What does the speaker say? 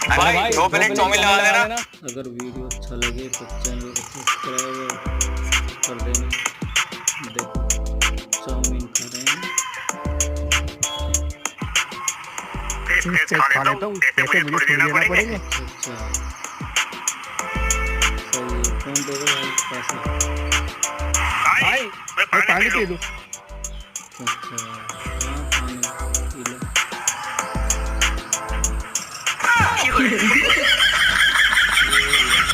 भाई 2 plate chowmein लगा देना। अगर वीडियो अच्छा लगे तो चैनल को सब्सक्राइब कर देना। देखो चाउमीन खा रहे हैं। खा लेता हूँ, ऐसे मुझे थोड़ी देना पड़ेगा। अच्छा सही है। कौन देगा भाई पैसा? भाई मैं पानी पी लूँ। अच्छा हाँ पानी पी लो।